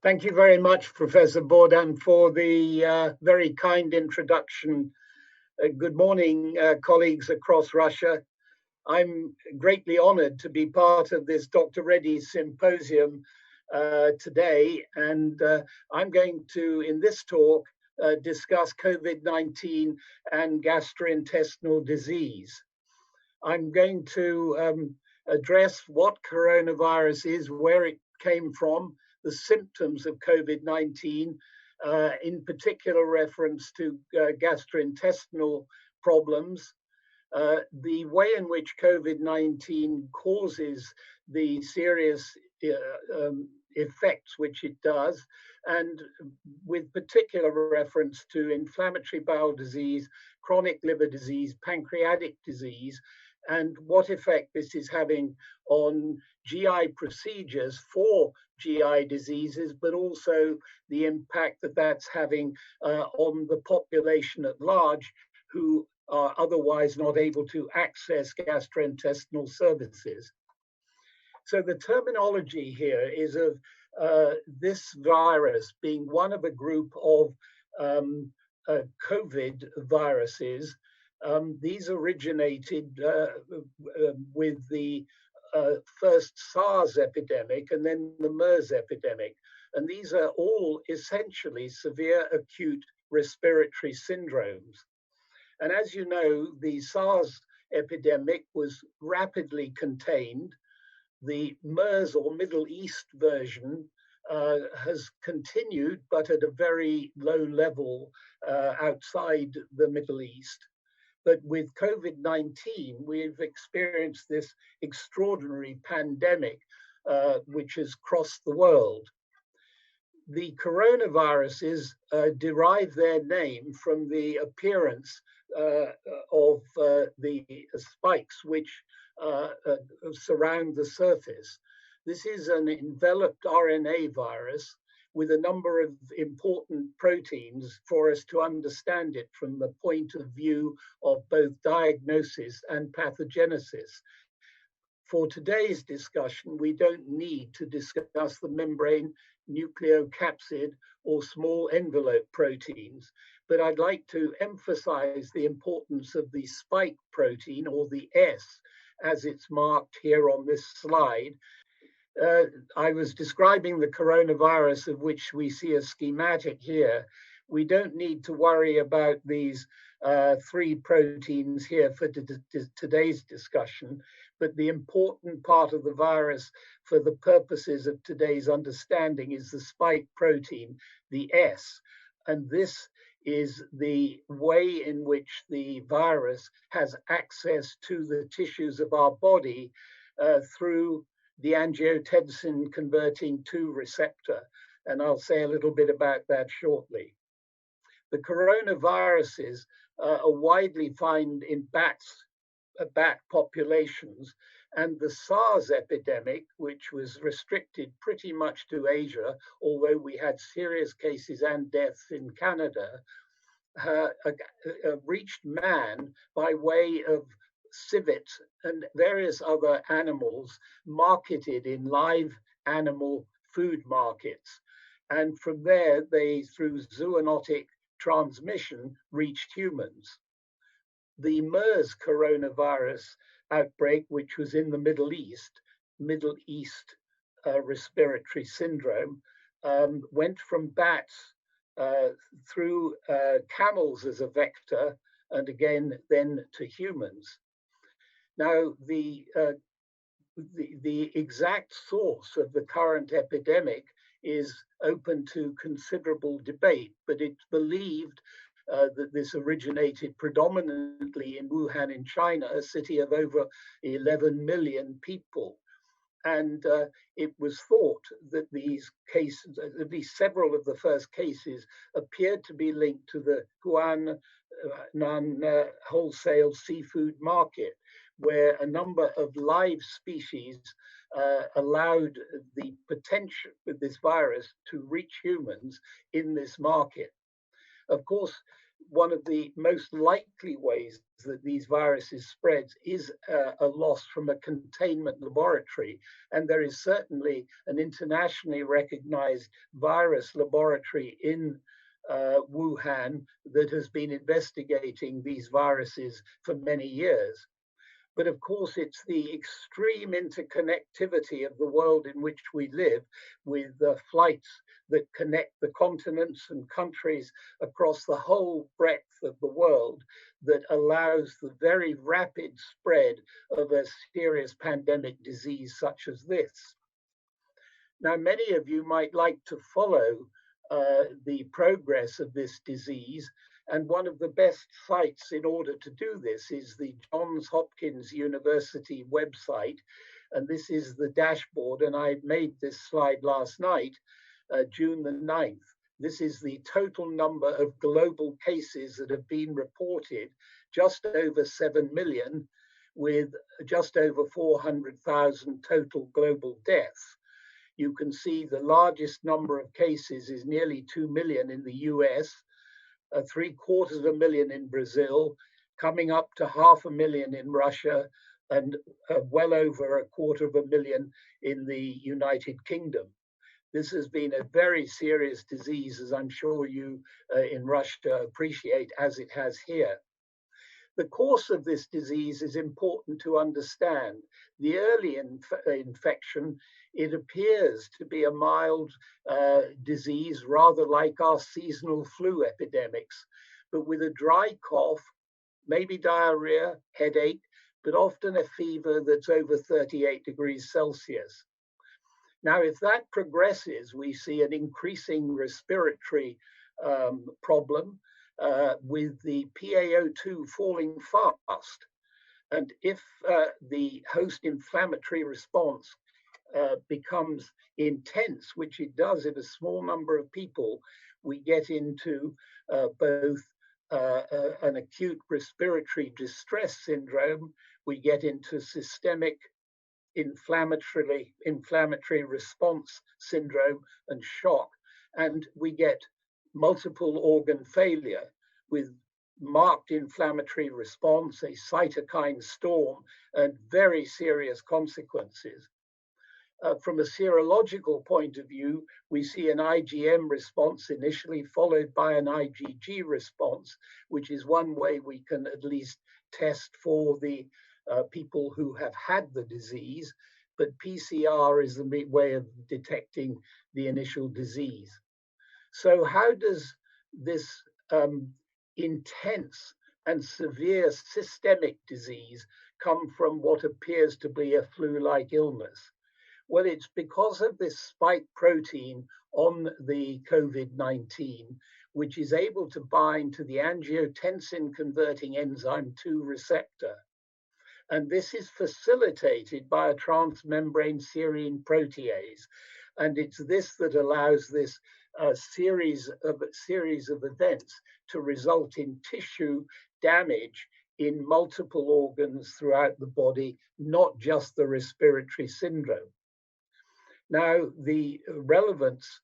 Thank you very much, Professor Bordan, for the very kind introduction. Good morning, colleagues across Russia. I'm greatly honored to be part of this Dr. Reddy Symposium today, and I'm going to, in this talk, discuss COVID-19 and gastrointestinal disease. I'm going to address what coronavirus is, where it came from, the symptoms of COVID-19, in particular reference to gastrointestinal problems, the way in which COVID-19 causes the serious effects which it does, and with particular reference to inflammatory bowel disease, chronic liver disease, pancreatic disease, and what effect this is having on GI procedures for GI diseases, but also the impact that that's having on the population at large who are otherwise not able to access gastrointestinal services. So the terminology here is of this virus being one of a group of COVID viruses. These originated with the first SARS epidemic and then the MERS epidemic. And these are all essentially severe acute respiratory syndromes. And as you know, the SARS epidemic was rapidly contained. The MERS or Middle East version has continued, but at a very low level outside the Middle East. But with COVID-19, we've experienced this extraordinary pandemic which has crossed the world. The coronaviruses derive their name from the appearance of the spikes which surround the surface. This is an enveloped RNA virus with a number of important proteins for us to understand it from the point of view of both diagnosis and pathogenesis. For today's discussion, we don't need to discuss the membrane, nucleocapsid, or small envelope proteins, but I'd like to emphasize the importance of the spike protein, or the S, as it's marked here on this slide. I was describing the coronavirus, of which we see a schematic here. We don't need to worry about these three proteins here for today's discussion, but the important part of the virus for the purposes of today's understanding is the spike protein, the S. And this is the way in which the virus has access to the tissues of our body through the angiotensin converting 2 receptor. And I'll say a little bit about that shortly. The coronaviruses are widely found in bat populations, and the SARS epidemic, which was restricted pretty much to Asia, although we had serious cases and deaths in Canada, reached man by way of civets and various other animals marketed in live animal food markets. And from there, they, through zoonotic transmission, reached humans. The MERS coronavirus outbreak, which was in the Middle East respiratory syndrome, went from bats through camels as a vector, and again, then to humans. Now, the exact source of the current epidemic is open to considerable debate, but it's believed that this originated predominantly in Wuhan in China, a city of over 11 million people. And it was thought that these cases, at least several of the first cases, appeared to be linked to the Huanan wholesale seafood market, where a number of live species allowed the potential for this virus to reach humans in this market. Of course, one of the most likely ways that these viruses spread is a loss from a containment laboratory. And there is certainly an internationally recognized virus laboratory in Wuhan that has been investigating these viruses for many years. But of course, it's the extreme interconnectivity of the world in which we live, with flights that connect the continents and countries across the whole breadth of the world, that allows the very rapid spread of a serious pandemic disease such as this. Now, many of you might like to follow the progress of this disease, and one of the best sites in order to do this is the Johns Hopkins University website. And this is the dashboard, and I made this slide last night, June the 9th. This is the total number of global cases that have been reported, just over 7 million, with just over 400,000 total global deaths. You can see the largest number of cases is nearly 2 million in the US, 750,000 in Brazil, coming up to 500,000 in Russia, and well over 250,000 in the United Kingdom. This has been a very serious disease, as I'm sure you in Russia appreciate, as it has here. The course of this disease is important to understand. The early infection, it appears to be a mild disease, rather like our seasonal flu epidemics, but with a dry cough, maybe diarrhea, headache, but often a fever that's over 38 degrees Celsius. Now, if that progresses, we see an increasing respiratory problem, with the PaO2 falling fast. And if the host inflammatory response becomes intense, which it does in a small number of people, we get into both an acute respiratory distress syndrome, we get into systemic inflammatory response syndrome and shock, and we get multiple organ failure with marked inflammatory response, a cytokine storm, and very serious consequences. From a serological point of view, we see an IgM response initially, followed by an IgG response, which is one way we can at least test for the people who have had the disease, but PCR is the way of detecting the initial disease. So how does this intense and severe systemic disease come from what appears to be a flu-like illness? Well, it's because of this spike protein on the COVID-19, which is able to bind to the angiotensin converting enzyme 2 receptor. And this is facilitated by a transmembrane serine protease. And it's this that allows this series of events to result in tissue damage in multiple organs throughout the body, not just the respiratory syndrome. Now, the relevance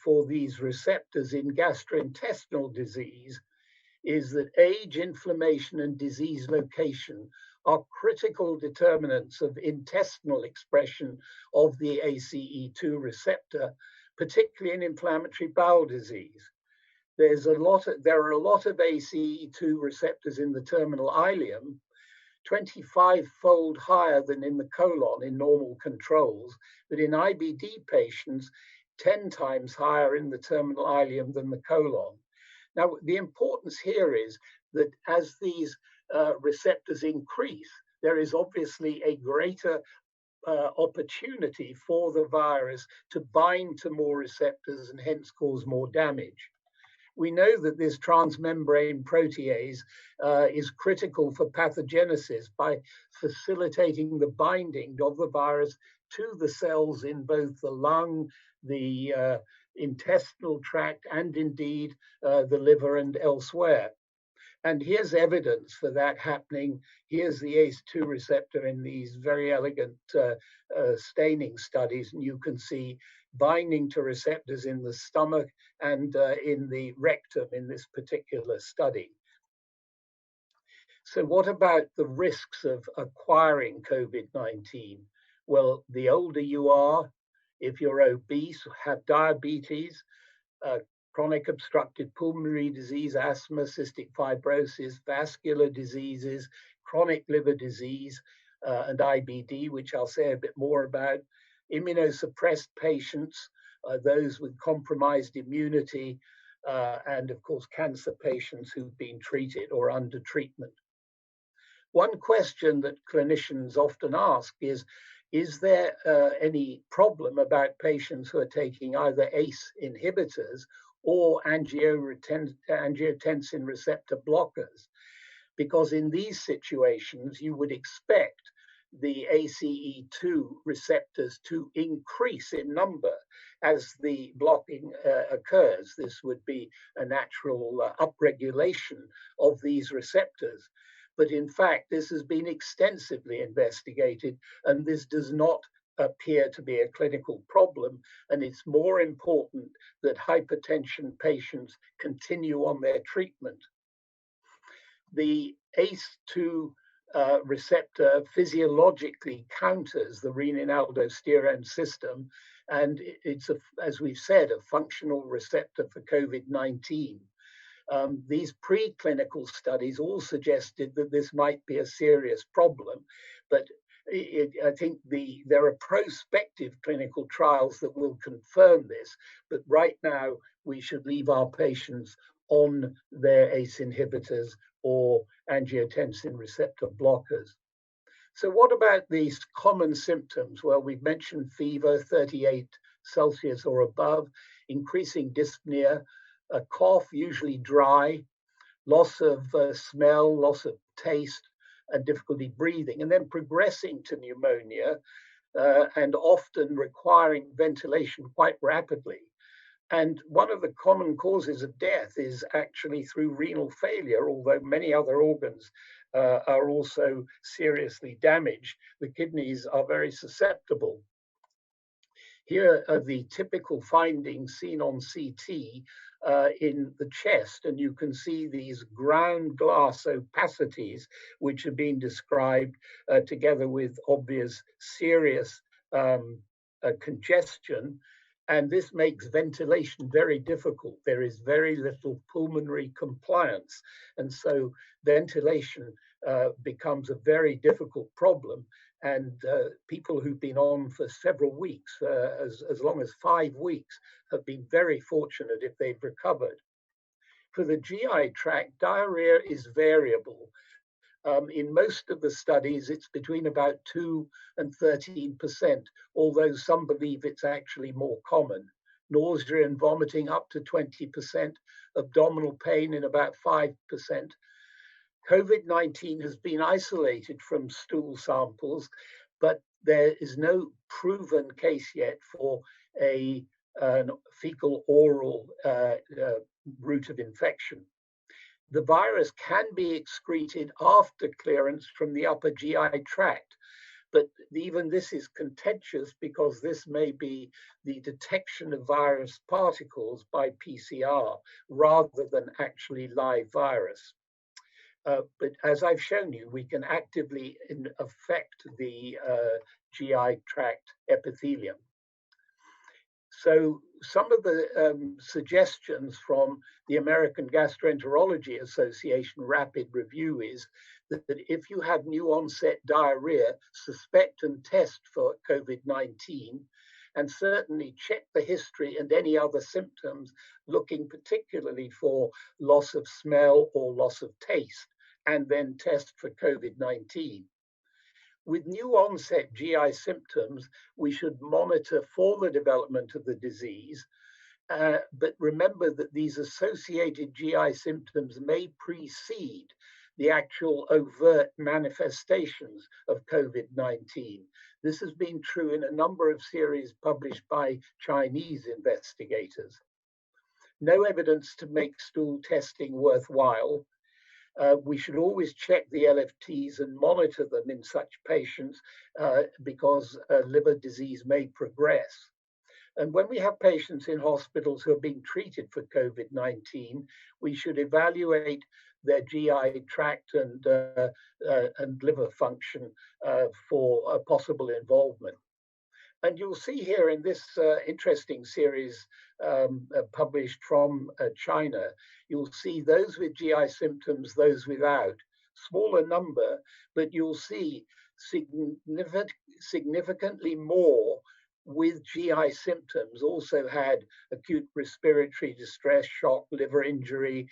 for these receptors in gastrointestinal disease is that age, inflammation, and disease location are critical determinants of intestinal expression of the ACE2 receptor, particularly in inflammatory bowel disease. There are a lot of ACE2 receptors in the terminal ileum, 25-fold higher than in the colon in normal controls, but in IBD patients, 10 times higher in the terminal ileum than the colon. Now, the importance here is that as these receptors increase, there is obviously a greater opportunity for the virus to bind to more receptors and hence cause more damage. We know that this transmembrane protease is critical for pathogenesis by facilitating the binding of the virus to the cells in both the lung, the intestinal tract, and indeed the liver and elsewhere. And here's evidence for that happening. Here's the ACE2 receptor in these very elegant staining studies. And you can see binding to receptors in the stomach and in the rectum in this particular study. So what about the risks of acquiring COVID-19? Well, the older you are, if you're obese, have diabetes, chronic obstructive pulmonary disease, asthma, cystic fibrosis, vascular diseases, chronic liver disease, and IBD, which I'll say a bit more about, immunosuppressed patients, those with compromised immunity, and of course, cancer patients who've been treated or under treatment. One question that clinicians often ask is there any problem about patients who are taking either ACE inhibitors or angiotensin receptor blockers? Because in these situations, you would expect the ACE2 receptors to increase in number as the blocking occurs. This would be a natural upregulation of these receptors. But in fact, this has been extensively investigated, and this does not appear to be a clinical problem. And it's more important that hypertension patients continue on their treatment. The ACE2 receptor physiologically counters the renin-aldosterone system, and it's, as we've said, a functional receptor for COVID-19. These preclinical studies all suggested that this might be a serious problem, but I think there are prospective clinical trials that will confirm this, but right now we should leave our patients on their ACE inhibitors or angiotensin receptor blockers. So what about these common symptoms? Well, we've mentioned fever, 38 Celsius or above, increasing dyspnea, a cough, usually dry, loss of smell, loss of taste, and difficulty breathing, and then progressing to pneumonia and often requiring ventilation quite rapidly. And one of the common causes of death is actually through renal failure, although many other organs are also seriously damaged. The kidneys are very susceptible. Here are the typical findings seen on CT in the chest, and you can see these ground glass opacities, which have been described together with obvious serious congestion. And this makes ventilation very difficult. There is very little pulmonary compliance. And so ventilation becomes a very difficult problem. And people who've been on for several weeks, as long as 5 weeks, have been very fortunate if they've recovered. For the GI tract, diarrhea is variable. In most of the studies, it's between about 2 and 13%, although some believe it's actually more common. Nausea and vomiting up to 20%, abdominal pain in about 5%. COVID-19 has been isolated from stool samples, but there is no proven case yet for a fecal oral route of infection. The virus can be excreted after clearance from the upper GI tract, but even this is contentious because this may be the detection of virus particles by PCR rather than actually live virus. But as I've shown you, we can actively affect the GI tract epithelium. So some of the suggestions from the American Gastroenterology Association rapid review is that if you have new onset diarrhea, suspect and test for COVID-19, and certainly check the history and any other symptoms, looking particularly for loss of smell or loss of taste, and then test for COVID-19. With new onset GI symptoms, we should monitor for the development of the disease, but remember that these associated GI symptoms may precede the actual overt manifestations of COVID-19. This has been true in a number of series published by Chinese investigators. No evidence to make stool testing worthwhile. We should always check the LFTs and monitor them in such patients because liver disease may progress. And when we have patients in hospitals who are being treated for COVID-19, we should evaluate their GI tract and liver function for a possible involvement. And you'll see here in this interesting series published from China, you'll see those with GI symptoms, those without. Smaller number, but you'll see significantly more with GI symptoms also had acute respiratory distress, shock, liver injury,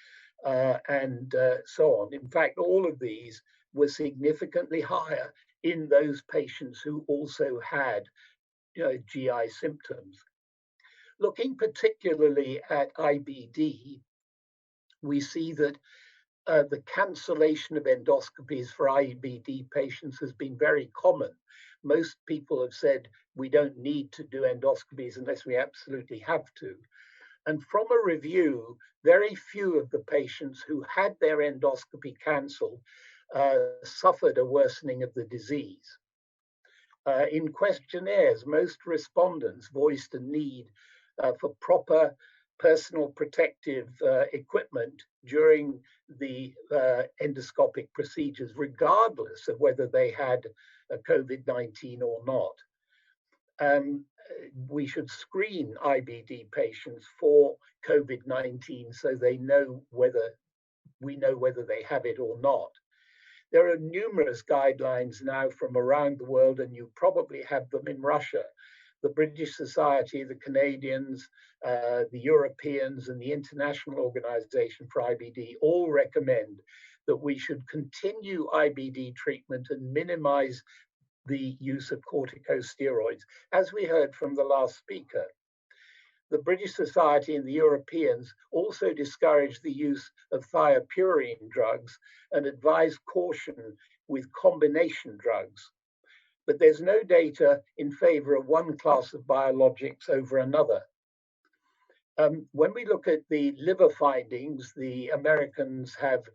and so on. In fact, all of these were significantly higher in those patients who also had GI symptoms. Looking particularly at IBD, we see that the cancellation of endoscopies for IBD patients has been very common. Most people have said we don't need to do endoscopies unless we absolutely have to. And from a review, very few of the patients who had their endoscopy cancelled suffered a worsening of the disease. In questionnaires, most respondents voiced a need for proper personal protective equipment during the endoscopic procedures, regardless of whether they had COVID-19 or not. We should screen IBD patients for COVID-19 so we know whether they have it or not. There are numerous guidelines now from around the world, and you probably have them in Russia. The British Society, the Canadians, the Europeans, and the International Organization for IBD all recommend that we should continue IBD treatment and minimize the use of corticosteroids, as we heard from the last speaker. The British Society and the Europeans also discourage the use of thiopurine drugs and advise caution with combination drugs. But there's no data in favor of one class of biologics over another. When we look at the liver findings, the Americans have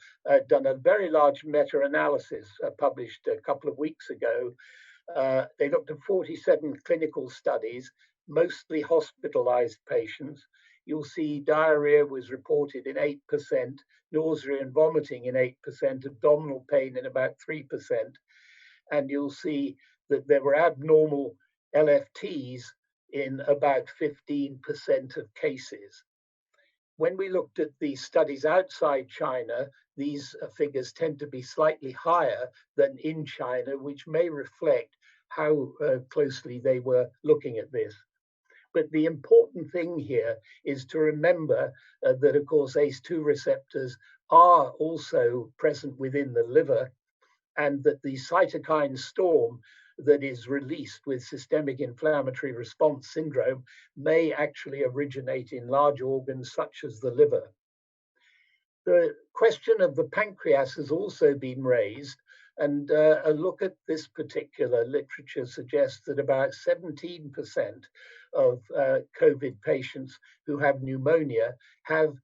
done a very large meta-analysis published a couple of weeks ago. They looked at 47 clinical studies, mostly hospitalized patients. You'll see diarrhea was reported in 8%, nausea and vomiting in 8%, abdominal pain in about 3%. And you'll see that there were abnormal LFTs in about 15% of cases. When we looked at the studies outside China, these figures tend to be slightly higher than in China, which may reflect how closely they were looking at this. But the important thing here is to remember that, of course, ACE2 receptors are also present within the liver, and that the cytokine storm that is released with systemic inflammatory response syndrome may actually originate in large organs such as the liver. The question of the pancreas has also been raised, and a look at this particular literature suggests that about 17% of COVID patients who have pneumonia have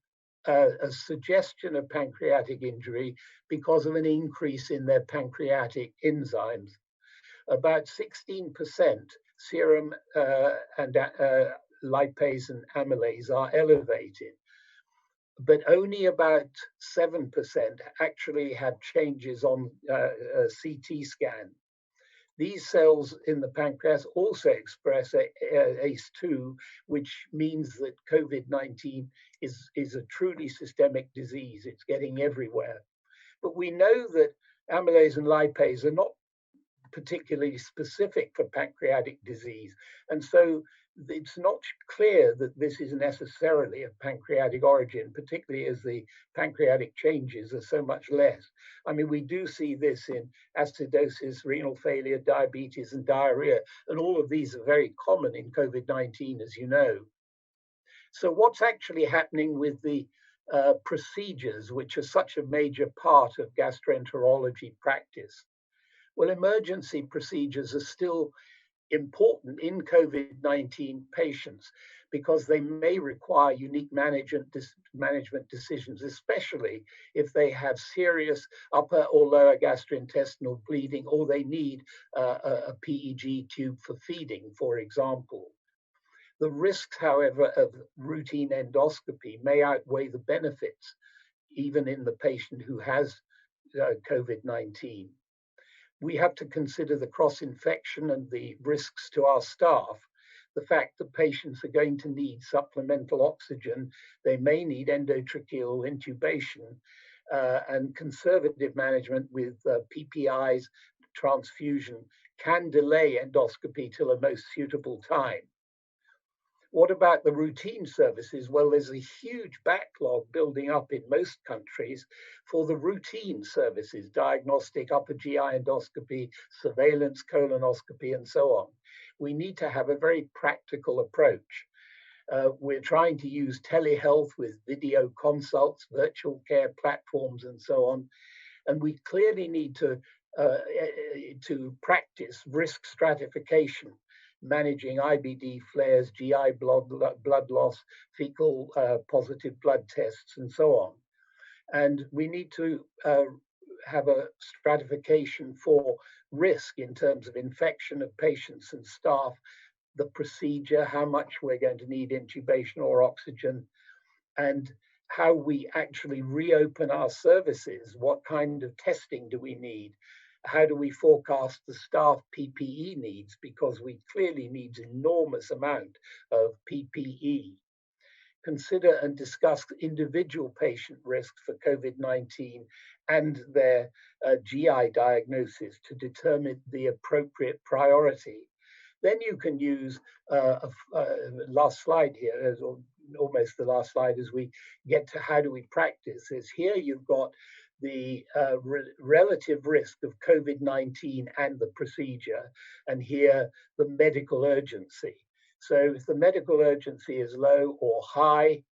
a suggestion of pancreatic injury because of an increase in their pancreatic enzymes. About 16% serum and lipase and amylase are elevated, but only about 7% actually have changes on a CT scan. These cells in the pancreas also express ACE2, which means that COVID-19 is a truly systemic disease. It's getting everywhere. But we know that amylase and lipase are not particularly specific for pancreatic disease. And so it's not clear that this is necessarily of pancreatic origin, particularly as the pancreatic changes are so much less. I mean, we do see this in acidosis, renal failure, diabetes, and diarrhea, and all of these are very common in COVID-19, as you know. So what's actually happening with the procedures, which are such a major part of gastroenterology practice? Well, emergency procedures are still important in COVID-19 patients because they may require unique management decisions, especially if they have serious upper or lower gastrointestinal bleeding, or they need a PEG tube for feeding, for example. The risks, however, of routine endoscopy may outweigh the benefits, even in the patient who has COVID-19. We have to consider the cross-infection and the risks to our staff, the fact that patients are going to need supplemental oxygen, they may need endotracheal intubation, and conservative management with PPIs, transfusion, can delay endoscopy till a most suitable time. What about the routine services? Well, there's a huge backlog building up in most countries for the routine services, diagnostic, upper GI endoscopy, surveillance, colonoscopy, and so on. We need to have a very practical approach. We're trying to use telehealth with video consults, virtual care platforms, and so on. And we clearly need to practice risk stratification, managing IBD flares, GI blood loss, fecal positive blood tests, and so on. And we need to have a stratification for risk in terms of infection of patients and staff, the procedure, how much we're going to need intubation or oxygen, and how we actually reopen our services. What kind of testing do we need? How do we forecast the staff PPE needs? Because we clearly need enormous amount of PPE. Consider and discuss individual patient risks for COVID-19 and their GI diagnosis to determine the appropriate priority. Then you can use last slide here, almost the last slide as we get to how do we practice is here you've got the relative risk of COVID-19 and the procedure, and here the medical urgency. So if the medical urgency is low or high,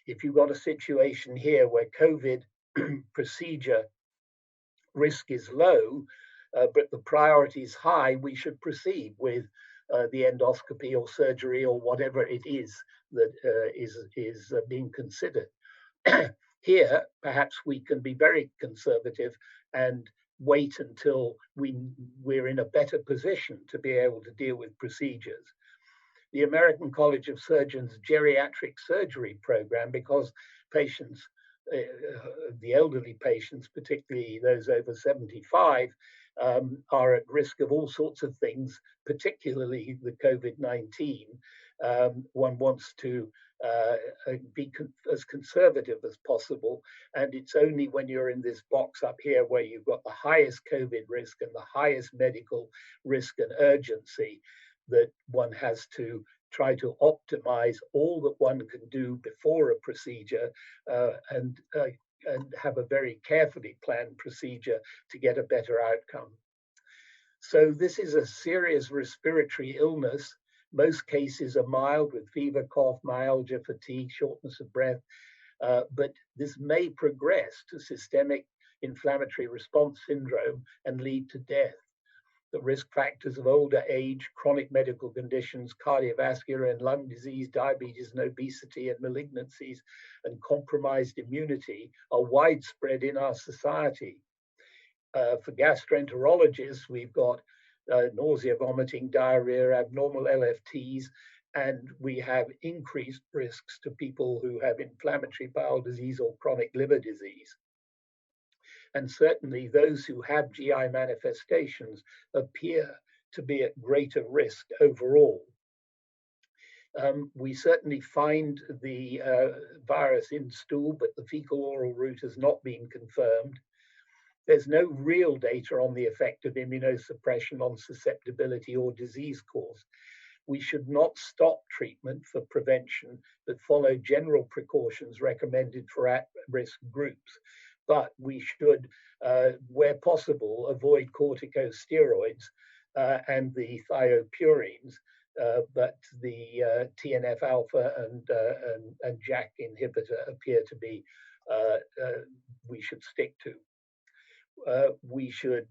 if you've got a situation here where COVID procedure risk is low, but the priority is high, we should proceed with the endoscopy or surgery or whatever it is that is being considered. Here, perhaps we can be very conservative and wait until we're in a better position to be able to deal with procedures. The American College of Surgeons geriatric surgery program, because patients, the elderly patients, particularly those over 75, are at risk of all sorts of things, particularly the COVID-19. One wants to be as conservative as possible, and it's only when you're in this box up here where you've got the highest COVID risk and the highest medical risk and urgency that one has to try to optimize all that one can do before a procedure and have a very carefully planned procedure to get a better outcome. So this is a serious respiratory illness. Most cases are mild with fever, cough, myalgia, fatigue, shortness of breath, but this may progress to systemic inflammatory response syndrome and lead to death. The risk factors of older age, chronic medical conditions, cardiovascular and lung disease, diabetes and obesity and malignancies, and compromised immunity are widespread in our society. For gastroenterologists, we've got nausea, vomiting, diarrhea, abnormal LFTs, and we have increased risks to people who have inflammatory bowel disease or chronic liver disease. And certainly those who have GI manifestations appear to be at greater risk overall. We certainly find the virus in stool, but the fecal-oral route has not been confirmed. There's no real data on the effect of immunosuppression on susceptibility or disease course. We should not stop treatment for prevention, but follow general precautions recommended for at-risk groups. But we should, where possible, avoid corticosteroids and the thiopurines, but the TNF-alpha and JAK inhibitor appear to be we should stick to. we should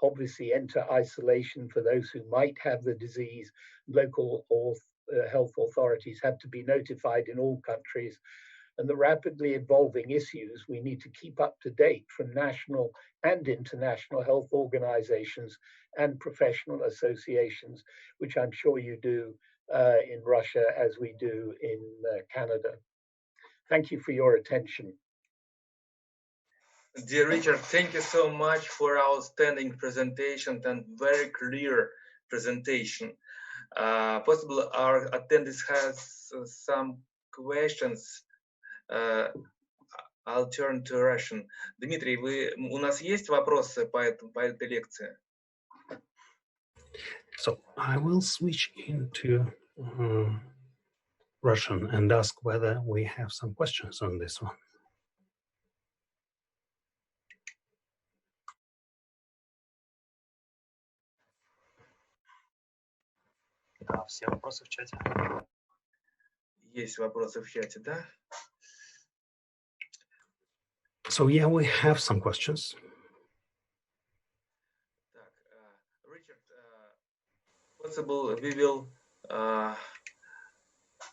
obviously enter isolation for those who might have the disease. Local health authorities have to be notified in all countries. And the rapidly evolving issues we need to keep up to date from national and international health organizations and professional associations, which I'm sure you do in Russia as we do in Canada. Thank you for your attention. Dear Richard, thank you so much for outstanding presentation and very clear presentation. Possible our attendees has some questions. I'll turn to Russian. Дмитрий, у нас есть вопросы по этой лекции? So I will switch into Russian and ask whether we have some questions on this one. Все вопросы в чате. Есть вопросы в чате, да? So yeah, we have some questions. Richard, possible we will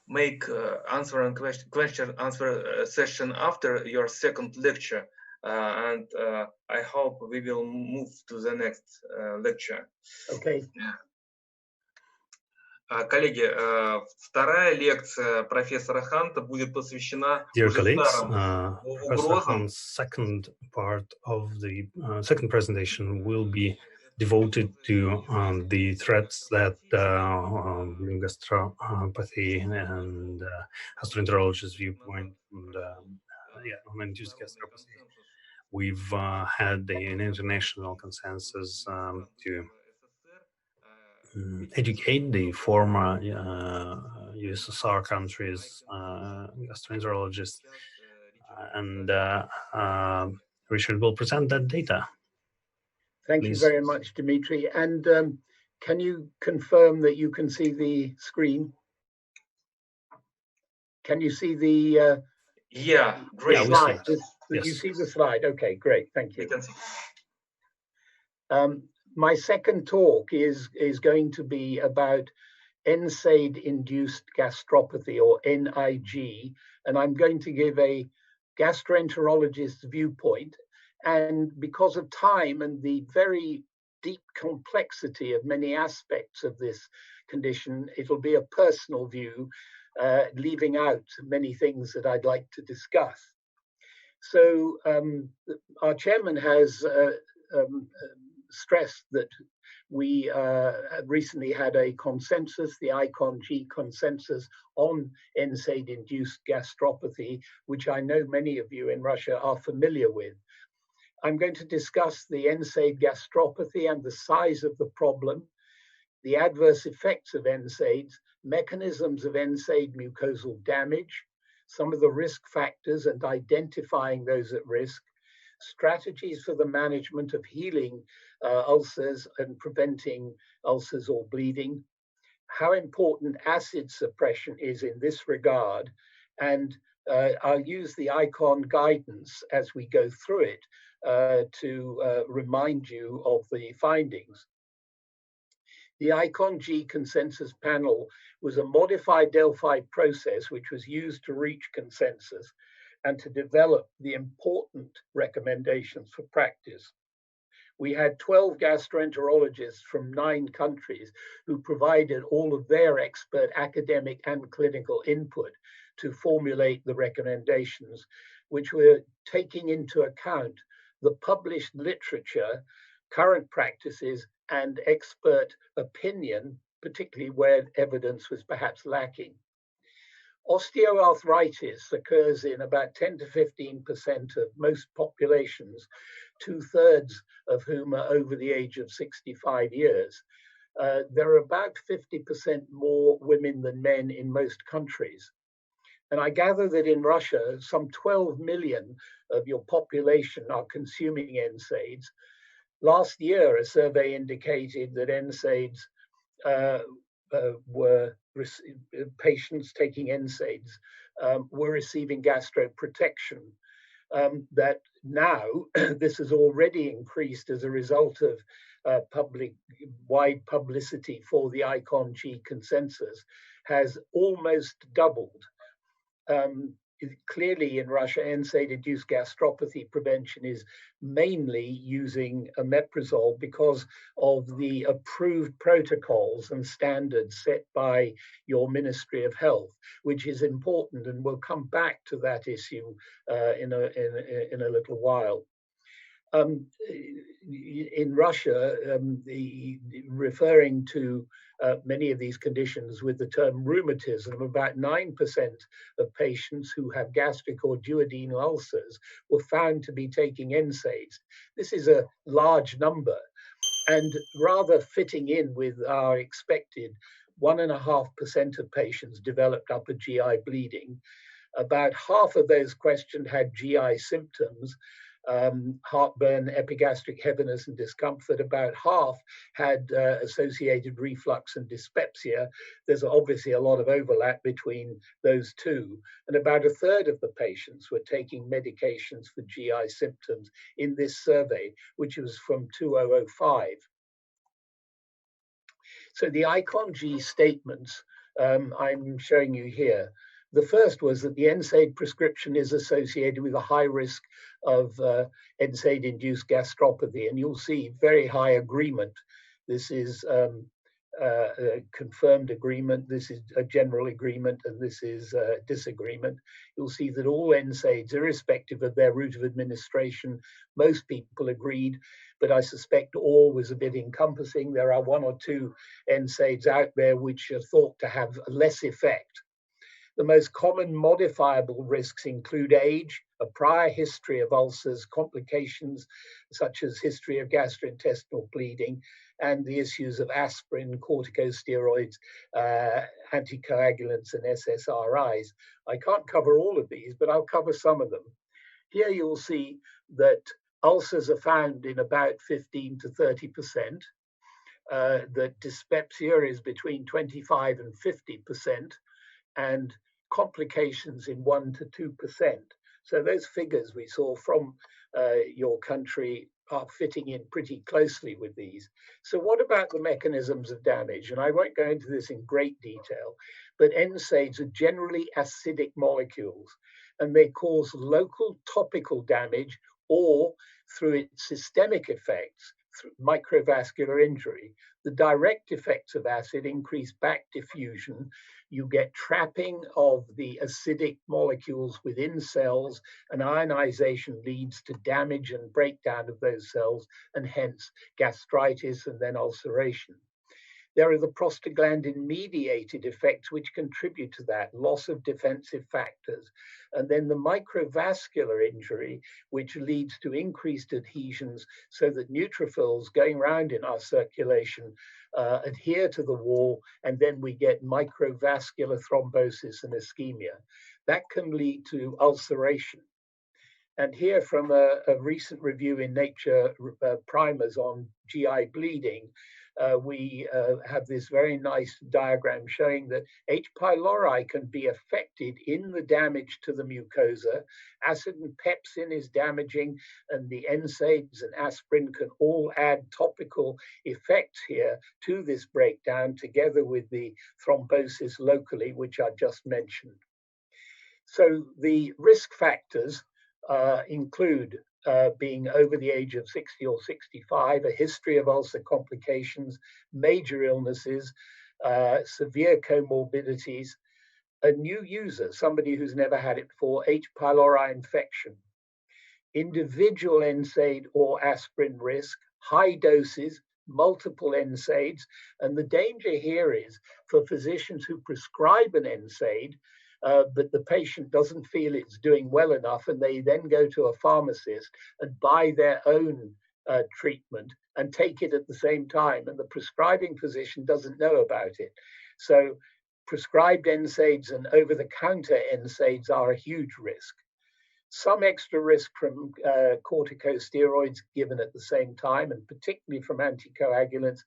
make answer and question answer session after your second lecture, and I hope we will move to the next lecture. Okay. Коллеги, вторая лекция профессора Ханта будет посвящена Dear colleagues, Professor Hunt's second part of the second presentation will be devoted to the threats that gastropathy and gastroenterologist viewpoint and on induced gastropathy. We've had an international consensus to educate the former USSR countries, gastroenterologists, and Richard will present that data. Thank you very much, Dmitry. And can you confirm that you can see the screen? Can you see the yeah, great. Slide? Yes. You see the slide? Okay, great. Thank you. We can see. My second talk is going to be about NSAID-induced gastropathy, or NIG, and I'm going to give a gastroenterologist's viewpoint. And because of time and the very deep complexity of many aspects of this condition, it'll be a personal view, leaving out many things that I'd like to discuss. So our chairman has stressed that we recently had a consensus, the ICON-G consensus on NSAID-induced gastropathy, which I know many of you in Russia are familiar with. I'm going to discuss the NSAID gastropathy and the size of the problem, the adverse effects of NSAIDs, mechanisms of NSAID mucosal damage, some of the risk factors and identifying those at risk, strategies for the management of healing ulcers and preventing ulcers or bleeding, how important acid suppression is in this regard, and I'll use the ICON guidance as we go through it to remind you of the findings. The ICON-G consensus panel was a modified Delphi process which was used to reach consensus and to develop the important recommendations for practice. We had 12 gastroenterologists from 9 countries who provided all of their expert academic and clinical input to formulate the recommendations, which were taking into account the published literature, current practices, and expert opinion, particularly where evidence was perhaps lacking. Osteoarthritis occurs in about 10 to 15% of most populations, 2/3 of whom are over the age of 65 years. There are about 50% more women than men in most countries. And I gather that in Russia, some 12 million of your population are consuming NSAIDs. Last year, a survey indicated that NSAIDs patients taking NSAIDs were receiving gastroprotection. that now this has already increased as a result of wide publicity for the ICON-G consensus, has almost doubled. Clearly in Russia, NSAID-induced gastropathy prevention is mainly using omeprazole because of the approved protocols and standards set by your Ministry of Health, which is important, and we'll come back to that issue in a little while. In Russia, referring to many of these conditions with the term rheumatism, about 9% of patients who have gastric or duodenal ulcers were found to be taking NSAIDs. This is a large number, and rather fitting in with our expected 1.5% of patients developed upper GI bleeding. About half of those questioned had GI symptoms, heartburn, epigastric heaviness and discomfort. About half had associated reflux and dyspepsia. There's obviously a lot of overlap between those two. And about a third of the patients were taking medications for GI symptoms in this survey, which was from 2005. So the ICON-G statements I'm showing you here. The first was that the NSAID prescription is associated with a high risk of NSAID-induced gastropathy, and you'll see very high agreement. This is a confirmed agreement, this is a general agreement, and this is disagreement. You'll see that all NSAIDs, irrespective of their route of administration, most people agreed, but I suspect all was a bit encompassing. There are one or two NSAIDs out there which are thought to have less effect. The most common modifiable risks include age, a prior history of ulcers, complications such as history of gastrointestinal bleeding, and the issues of aspirin, corticosteroids, anticoagulants, and SSRIs. I can't cover all of these, but I'll cover some of them. Here you'll see that ulcers are found in about 15 to 30%, that dyspepsia is between 25 and 50%, and complications in 1 to 2%. So those figures we saw from your country are fitting in pretty closely with these. So what about the mechanisms of damage? And I won't go into this in great detail, but NSAIDs are generally acidic molecules, and they cause local topical damage or through its systemic effects, through microvascular injury. The direct effects of acid increase back diffusion. You get trapping of the acidic molecules within cells, and ionization leads to damage and breakdown of those cells, and hence gastritis and then ulceration. There are the prostaglandin-mediated effects which contribute to that, loss of defensive factors, and then the microvascular injury, which leads to increased adhesions so that neutrophils going around in our circulation adhere to the wall, and then we get microvascular thrombosis and ischemia. That can lead to ulceration. And here from a recent review in Nature Primers on GI bleeding, we have this very nice diagram showing that H. pylori can be affected in the damage to the mucosa. Acid and pepsin is damaging, and the NSAIDs and aspirin can all add topical effects here to this breakdown, together with the thrombosis locally, which I just mentioned. So the risk factors include being over the age of 60 or 65, a history of ulcer complications, major illnesses, severe comorbidities, a new user, somebody who's never had it before, H. pylori infection, individual NSAID or aspirin risk, high doses, multiple NSAIDs, and the danger here is for physicians who prescribe an NSAID, but the patient doesn't feel it's doing well enough, and they then go to a pharmacist and buy their own treatment and take it at the same time, and the prescribing physician doesn't know about it. So prescribed NSAIDs and over-the-counter NSAIDs are a huge risk. Some extra risk from corticosteroids given at the same time, and particularly from anticoagulants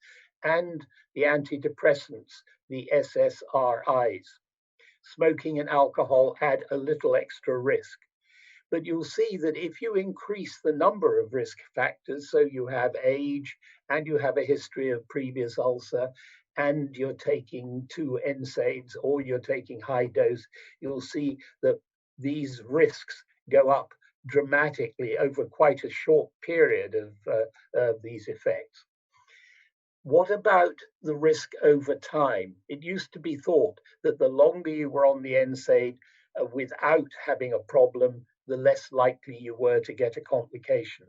and the antidepressants, the SSRIs. Smoking and alcohol add a little extra risk. But you'll see that if you increase the number of risk factors, so you have age and you have a history of previous ulcer and you're taking 2 NSAIDs or you're taking high dose, you'll see that these risks go up dramatically over quite a short period of these effects. What about the risk over time? It used to be thought that the longer you were on the NSAID without having a problem, the less likely you were to get a complication.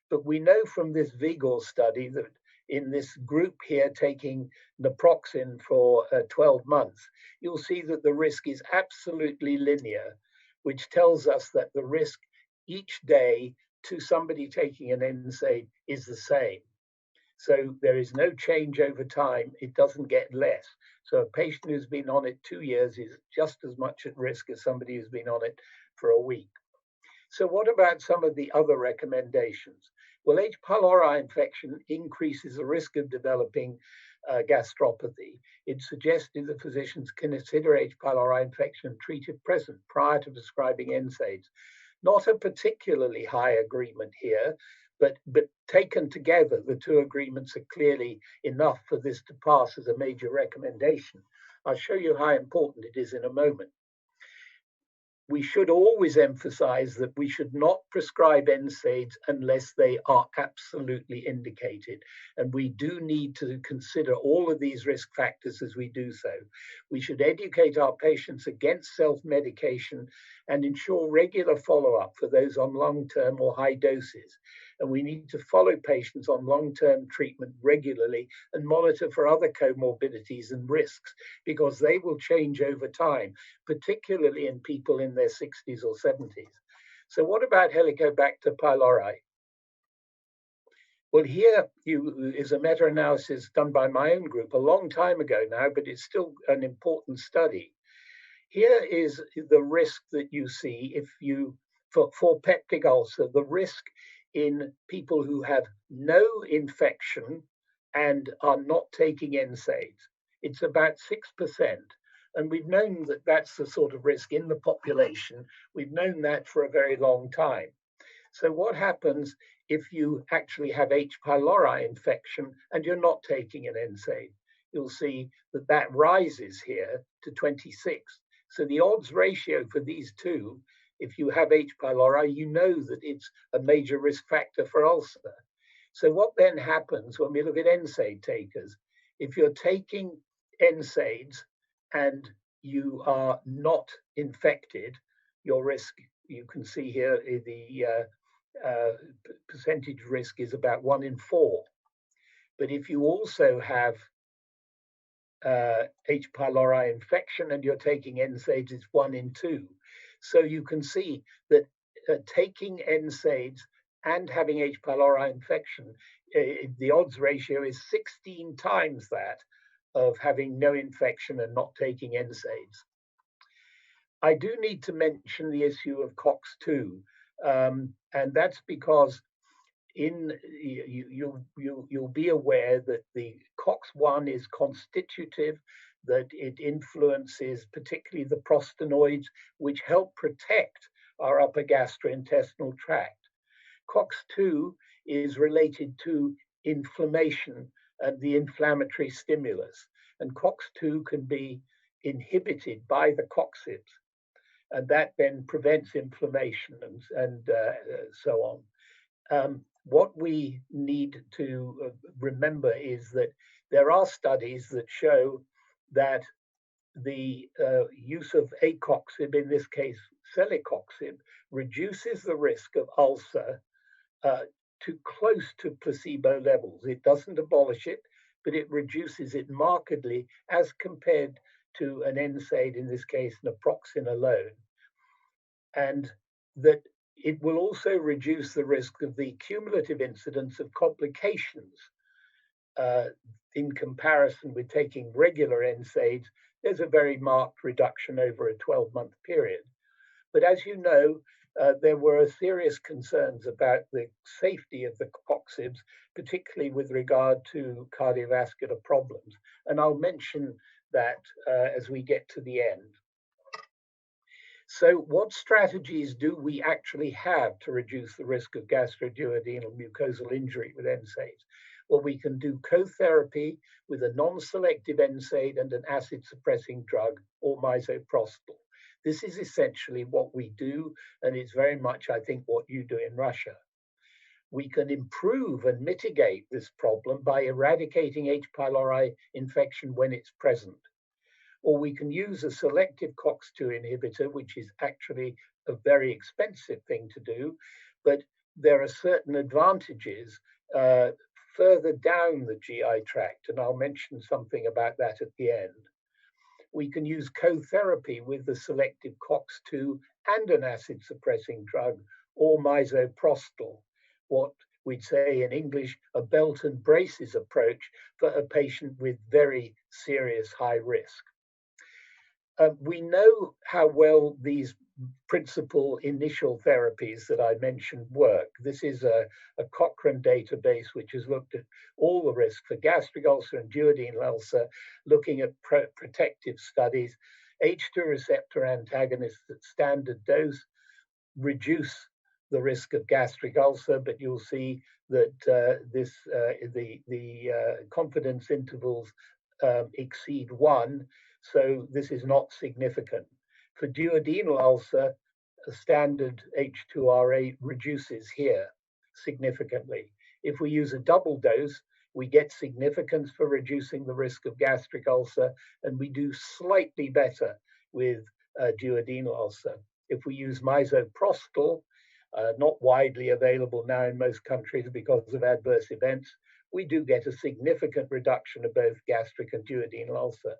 But we know from this Vigor study that in this group here taking naproxen for 12 months, you'll see that the risk is absolutely linear, which tells us that the risk each day to somebody taking an NSAID is the same. So there is no change over time. It doesn't get less. So a patient who's been on it 2 years is just as much at risk as somebody who's been on it for a week. So what about some of the other recommendations? Well, H. pylori infection increases the risk of developing gastropathy. It's suggested that physicians consider H. pylori infection and treat it present prior to prescribing NSAIDs. Not a particularly high agreement here, but taken together, the 2 agreements are clearly enough for this to pass as a major recommendation. I'll show you how important it is in a moment. We should always emphasize that we should not prescribe NSAIDs unless they are absolutely indicated. And we do need to consider all of these risk factors as we do so. We should educate our patients against self-medication and ensure regular follow-up for those on long-term or high doses. And we need to follow patients on long-term treatment regularly and monitor for other comorbidities and risks, because they will change over time, particularly in people in their 60s or 70s. So what about Helicobacter pylori? Well, here is a meta-analysis done by my own group a long time ago now, but it's still an important study. Here is the risk that you see if you, for peptic ulcer, the risk in people who have no infection and are not taking NSAIDs. It's about 6%. And we've known that that's the sort of risk in the population. We've known that for a very long time. So what happens if you actually have H. pylori infection and you're not taking an NSAID? You'll see that that rises here to 26. So the odds ratio for these two, if you have H. pylori, you know that it's a major risk factor for ulcer. So what then happens when we look at NSAID takers? If you're taking NSAIDs and you are not infected, your risk, you can see here, the percentage risk is about 1 in 4. But if you also have H. pylori infection and you're taking NSAIDs, it's 1 in 2. So you can see that taking NSAIDs and having H. pylori infection, the odds ratio is 16 times that of having no infection and not taking NSAIDs. I do need to mention the issue of COX-2, and that's because you'll be aware that the COX-1 is constitutive, that it influences particularly the prostanoids, which help protect our upper gastrointestinal tract. COX-2 is related to inflammation and the inflammatory stimulus, and COX-2 can be inhibited by the Coxibs, and that then prevents inflammation and so on. What we need to remember is that there are studies that show that the use of acoxib, in this case celecoxib, reduces the risk of ulcer to close to placebo levels. It doesn't abolish it, but it reduces it markedly as compared to an NSAID, in this case naproxen alone. And that it will also reduce the risk of the cumulative incidence of complications in comparison with taking regular NSAIDs. There's a very marked reduction over a 12-month period. But as you know, there were serious concerns about the safety of the Coxibs, particularly with regard to cardiovascular problems. And I'll mention that as we get to the end. So what strategies do we actually have to reduce the risk of gastroduodenal mucosal injury with NSAIDs? Well, we can do co-therapy with a non-selective NSAID and an acid-suppressing drug or misoprostol. This is essentially what we do, and it's very much, I think, what you do in Russia. We can improve and mitigate this problem by eradicating H. pylori infection when it's present. Or we can use a selective COX-2 inhibitor, which is actually a very expensive thing to do, but there are certain advantages further down the GI tract, and I'll mention something about that at the end. We can use co-therapy with the selective COX-2 and an acid-suppressing drug or misoprostol, what we'd say in English, a belt and braces approach for a patient with very serious high risk. We know how well these principal initial therapies that I mentioned work. This is a Cochrane database which has looked at all the risk for gastric ulcer and duodenal ulcer, looking at protective studies. H2 receptor antagonists at standard dose reduce the risk of gastric ulcer, but you'll see that the confidence intervals exceed 1. So this is not significant. For duodenal ulcer, a standard H2RA reduces here significantly. If we use a double dose, we get significance for reducing the risk of gastric ulcer, and we do slightly better with duodenal ulcer. If we use misoprostol, not widely available now in most countries because of adverse events, we do get a significant reduction of both gastric and duodenal ulcer.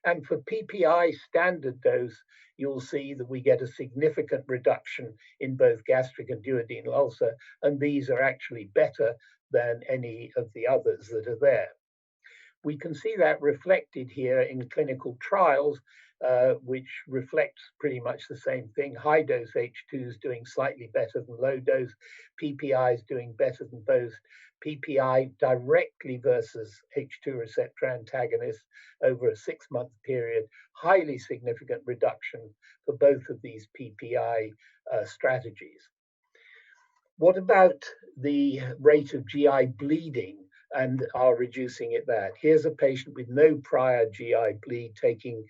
And for PPI standard dose, you'll see that we get a significant reduction in both gastric and duodenal ulcer, and these are actually better than any of the others that are there. We can see that reflected here in clinical trials, which reflects pretty much the same thing. High dose H2s doing slightly better than low dose, PPIs doing better than both. PPI directly versus H2 receptor antagonists over a 6-month period, highly significant reduction for both of these PPI strategies. What about the rate of GI bleeding and are reducing it that? Here's a patient with no prior GI bleed taking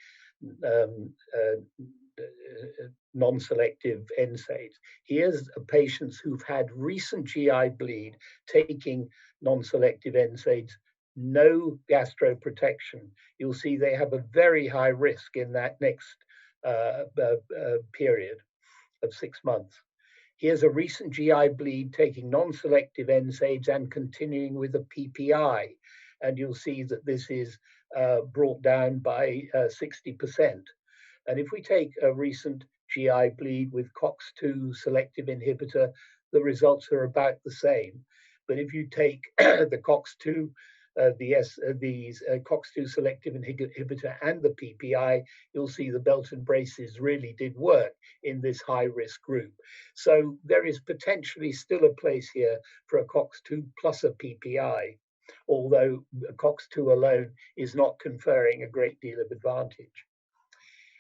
non-selective NSAIDs. Here's patients who've had recent GI bleed taking non-selective NSAIDs, no gastroprotection. You'll see they have a very high risk in that next period of 6 months. Here's a recent GI bleed taking non-selective NSAIDs and continuing with a PPI. And you'll see that this is brought down by 60%. And if we take a recent GI bleed with COX-2 selective inhibitor, the results are about the same. But if you take the COX-2, COX-2 selective inhibitor and the PPI, you'll see the belt and braces really did work in this high-risk group. So there is potentially still a place here for a COX-2 plus a PPI, although COX-2 alone is not conferring a great deal of advantage.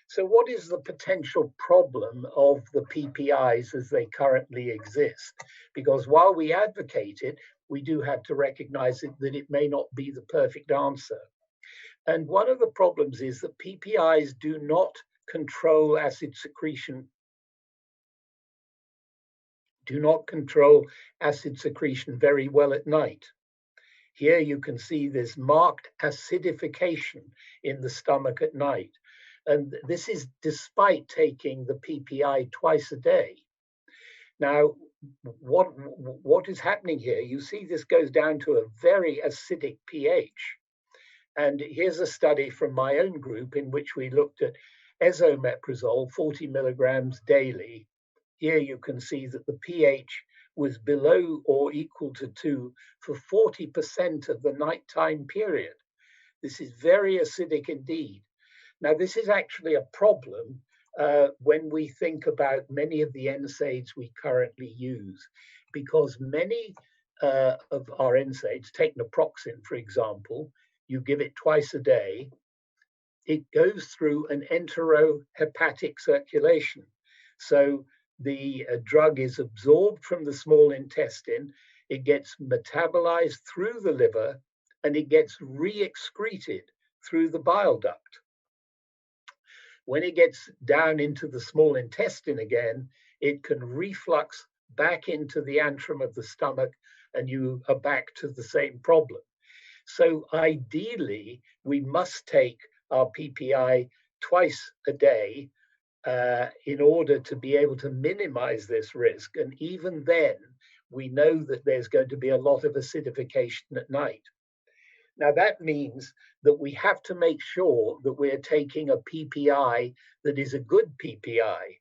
So what is the potential problem of the PPIs as they currently exist? Because while we advocate it, we do have to recognize that it may not be the perfect answer. And one of the problems is that PPIs do not control acid secretion, very well at night. Here you can see this marked acidification in the stomach at night. And this is despite taking the PPI twice a day. Now, what is happening here? You see this goes down to a very acidic pH. And here's a study from my own group in which we looked at esomeprazole, 40 milligrams daily. Here you can see that the pH was below or equal to 2 for 40% of the nighttime period. This is very acidic indeed. Now, this is actually a problem when we think about many of the NSAIDs we currently use, because many of our NSAIDs, take naproxen, for example, you give it twice a day, it goes through an enterohepatic circulation. So the drug is absorbed from the small intestine, it gets metabolized through the liver, and it gets re-excreted through the bile duct. When it gets down into the small intestine again, it can reflux back into the antrum of the stomach, and you are back to the same problem. So ideally, we must take our PPI twice a day in order to be able to minimize this risk. And even then, we know that there's going to be a lot of acidification at night. Now, that means that we have to make sure that we're taking a PPI that is a good PPI.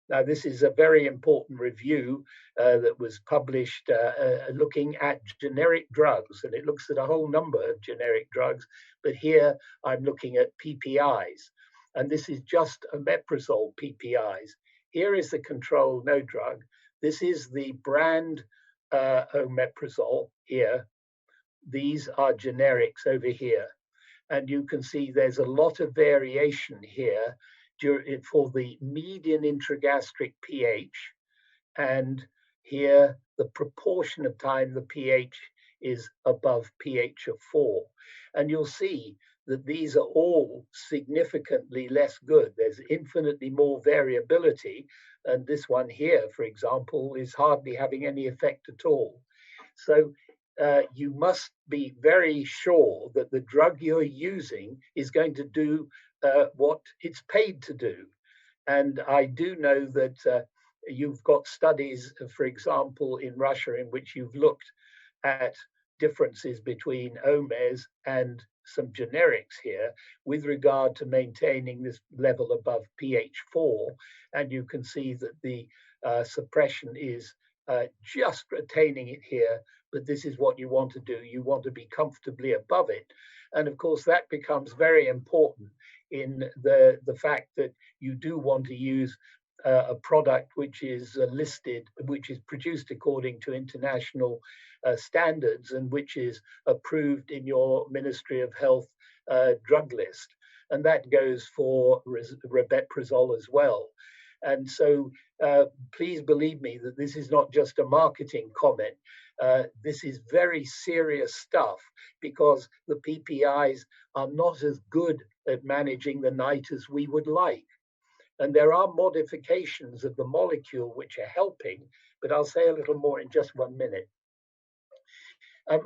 Now, this is a very important review that was published looking at generic drugs, and it looks at a whole number of generic drugs, but here I'm looking at PPIs, and this is just omeprazole PPIs. Here is the control, no drug. This is the brand omeprazole here. These are generics over here. And you can see there's a lot of variation here for the median intragastric pH. And here, the proportion of time the pH is above pH of 4. And you'll see that these are all significantly less good. There's infinitely more variability. And this one here, for example, is hardly having any effect at all. So you must be very sure that the drug you're using is going to do what it's paid to do. And I do know that you've got studies, for example, in Russia, in which you've looked at differences between OMES and some generics here with regard to maintaining this level above pH 4. And you can see that the suppression is just retaining it here, but this is what you want to do. You want to be comfortably above it. And of course, that becomes very important in the fact that you do want to use a product which is listed, which is produced according to international standards and which is approved in your Ministry of Health drug list. And that goes for rabeprazole as well. And so please believe me that this is not just a marketing comment. This is very serious stuff because the PPIs are not as good at managing the night as we would like. And there are modifications of the molecule which are helping, but I'll say a little more in just 1 minute.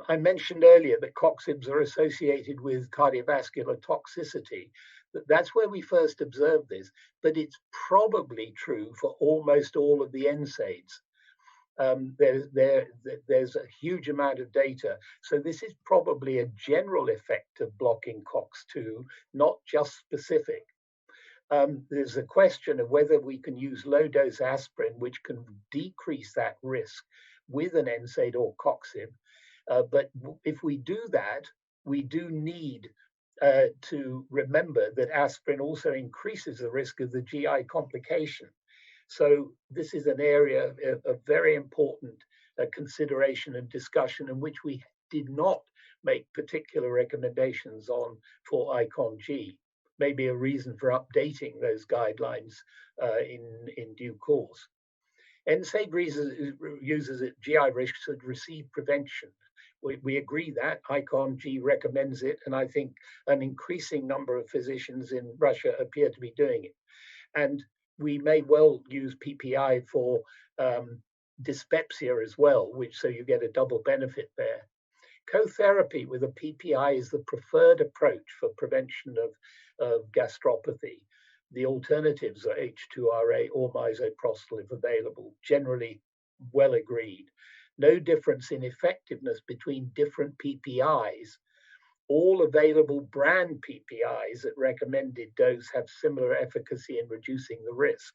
I mentioned earlier that Coxibs are associated with cardiovascular toxicity. That's where we first observed this, but it's probably true for almost all of the NSAIDs. There's a huge amount of data. So this is probably a general effect of blocking COX-2, not just specific. There's a question of whether we can use low-dose aspirin, which can decrease that risk with an NSAID or Coxib. But if we do that, we do need to remember that aspirin also increases the risk of the GI complication. So this is an area of very important consideration and discussion in which we did not make particular recommendations on for ICON-G. Maybe a reason for updating those guidelines in due course. NSAID users at GI risk should receive prevention. We agree that ICON-G recommends it, and I think an increasing number of physicians in Russia appear to be doing it. And we may well use PPI for dyspepsia as well, so you get a double benefit there. Co-therapy with a PPI is the preferred approach for prevention of gastropathy. The alternatives are H2RA or misoprostol if available, generally well agreed. No difference in effectiveness between different PPIs. All available brand PPIs at recommended dose have similar efficacy in reducing the risk.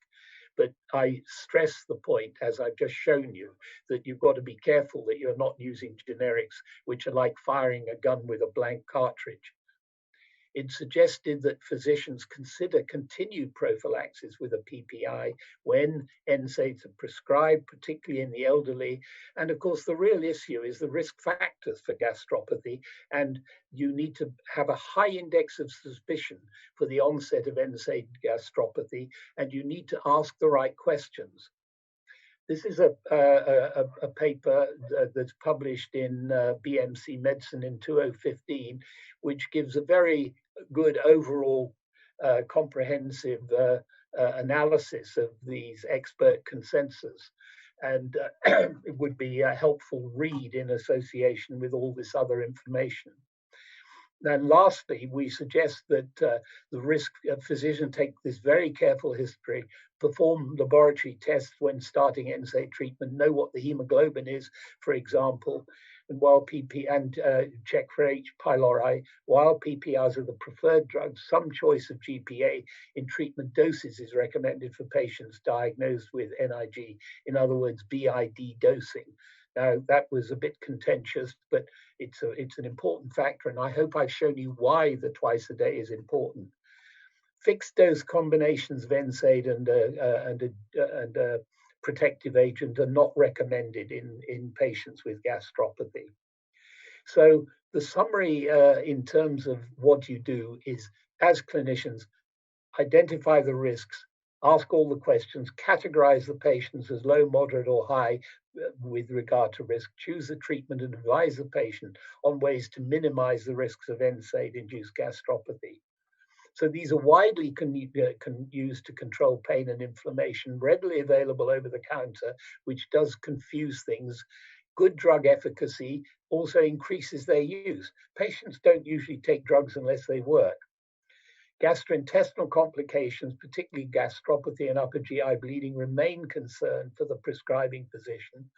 But I stress the point, as I've just shown you, that you've got to be careful that you're not using generics, which are like firing a gun with a blank cartridge. It suggested that physicians consider continued prophylaxis with a PPI when NSAIDs are prescribed, particularly in the elderly. And of course, the real issue is the risk factors for gastropathy. And you need to have a high index of suspicion for the onset of NSAID gastropathy, and you need to ask the right questions. This is a paper that's published in BMC Medicine in 2015, which gives a very good overall comprehensive analysis of these expert consensus. And it would be a helpful read in association with all this other information. And lastly, we suggest that the risk physicians take this very careful history, perform laboratory tests when starting NSAID treatment, know what the hemoglobin is, for example, and while check for H. pylori, while PPIs are the preferred drugs, some choice of GPA in treatment doses is recommended for patients diagnosed with NIG, in other words, BID dosing. Now, that was a bit contentious, but it's an important factor, and I hope I've shown you why the twice a day is important. Fixed dose combinations of NSAID and a protective agent are not recommended in patients with gastropathy. So the summary in terms of what you do is, as clinicians, identify the risks, ask all the questions, categorize the patients as low, moderate, or high with regard to risk, choose the treatment, and advise the patient on ways to minimize the risks of NSAID-induced gastropathy. So these are widely used to control pain and inflammation, readily available over the counter, which does confuse things. Good drug efficacy also increases their use. Patients don't usually take drugs unless they work. Gastrointestinal complications, particularly gastropathy and upper GI bleeding, remain concern for the prescribing physician.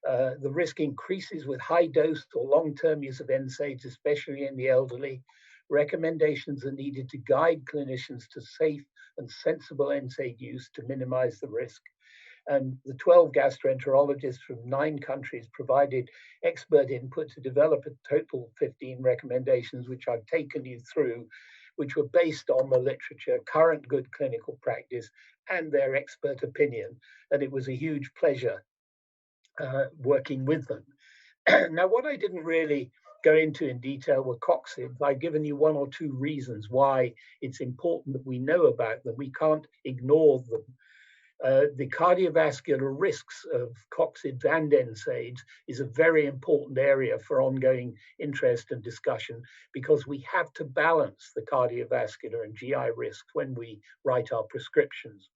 The risk increases with high dose or long-term use of NSAIDs, especially in the elderly. Recommendations are needed to guide clinicians to safe and sensible NSAID use to minimize the risk. And the 12 gastroenterologists from 9 countries provided expert input to develop a total 15 recommendations, which I've taken you through, which were based on the literature, current good clinical practice, and their expert opinion. And it was a huge pleasure working with them. Now, what I didn't really go into in detail were Coxibs. I've given you 1 or 2 reasons why it's important that we know about them. We can't ignore them. The cardiovascular risks of Coxibs and NSAIDs is a very important area for ongoing interest and discussion, because we have to balance the cardiovascular and GI risks when we write our prescriptions.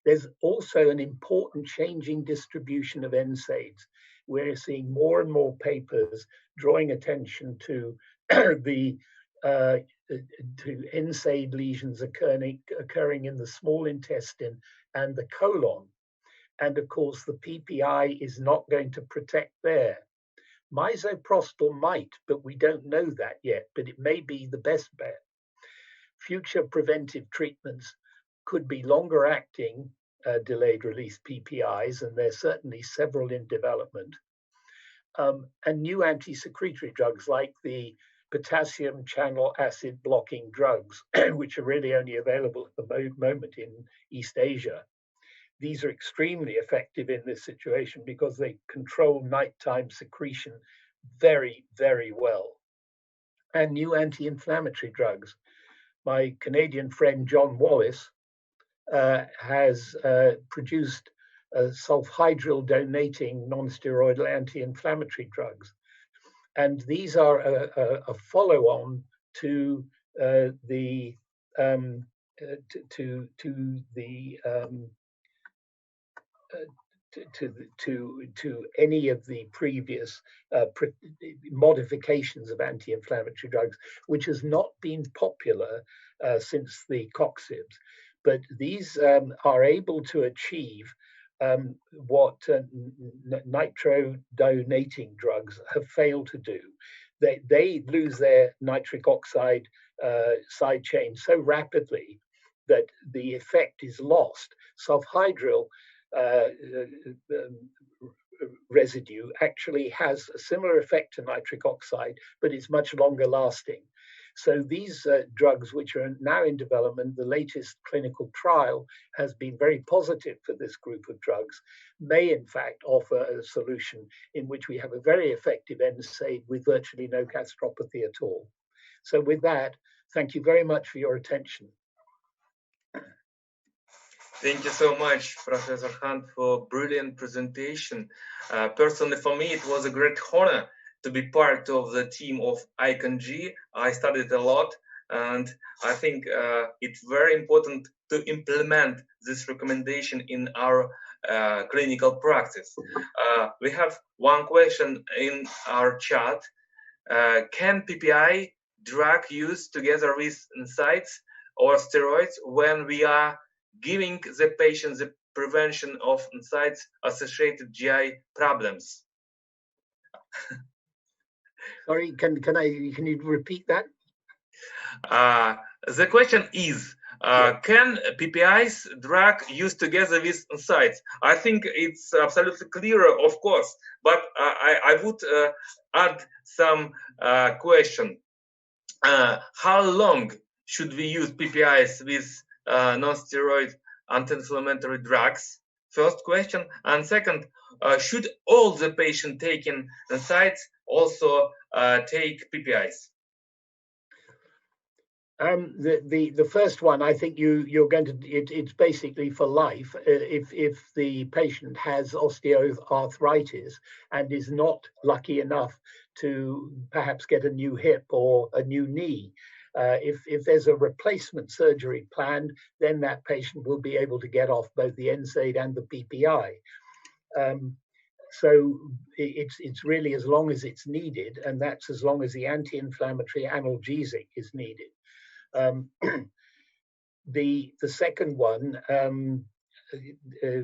There's also an important changing distribution of NSAIDs. We're seeing more and more papers drawing attention to the to NSAID lesions occurring in the small intestine and the colon. And of course, the PPI is not going to protect there. Misoprostol might, but we don't know that yet, but it may be the best bet. Future preventive treatments could be longer acting delayed release PPIs, and there's certainly several in development. And new anti-secretory drugs like the potassium channel acid blocking drugs, which are really only available at the moment in East Asia. These are extremely effective in this situation because they control nighttime secretion very, very well. And new anti-inflammatory drugs. My Canadian friend John Wallace has produced sulfhydryl donating non-steroidal anti-inflammatory drugs. And these are a follow-on to any of the previous modifications of anti-inflammatory drugs, which has not been popular since the Coxibs. But these are able to achieve what nitro-donating drugs have failed to do. They lose their nitric oxide side chain so rapidly that the effect is lost. Sulfhydryl residue actually has a similar effect to nitric oxide, but it's much longer lasting. So these drugs, which are now in development, the latest clinical trial has been very positive for this group of drugs, may in fact offer a solution in which we have a very effective NSAID with virtually no gastropathy at all. So with that, thank you very much for your attention. Thank you so much, Professor Hunt, for brilliant presentation. Personally, for me, it was a great honor to be part of the team of ICON-G. I studied a lot, and I think it's very important to implement this recommendation in our clinical practice. We have one question in our chat. Can PPI drug use together with NSAIDs or steroids when we are giving the patient the prevention of NSAIDs-associated GI problems? Sorry, can you repeat that? The question is, can PPIs drug used together with NSAIDs? I think it's absolutely clear, of course, but I would add some question. How long should we use PPIs with non-steroid anti-inflammatory drugs? First question. And second, should all the patient taking NSAIDs also take PPIs? The first one, I think you're going to, it's basically for life. If the patient has osteoarthritis and is not lucky enough to perhaps get a new hip or a new knee, if there's a replacement surgery planned, then that patient will be able to get off both the NSAID and the PPI. So it's really as long as it's needed, and that's as long as the anti-inflammatory analgesic is needed. The second one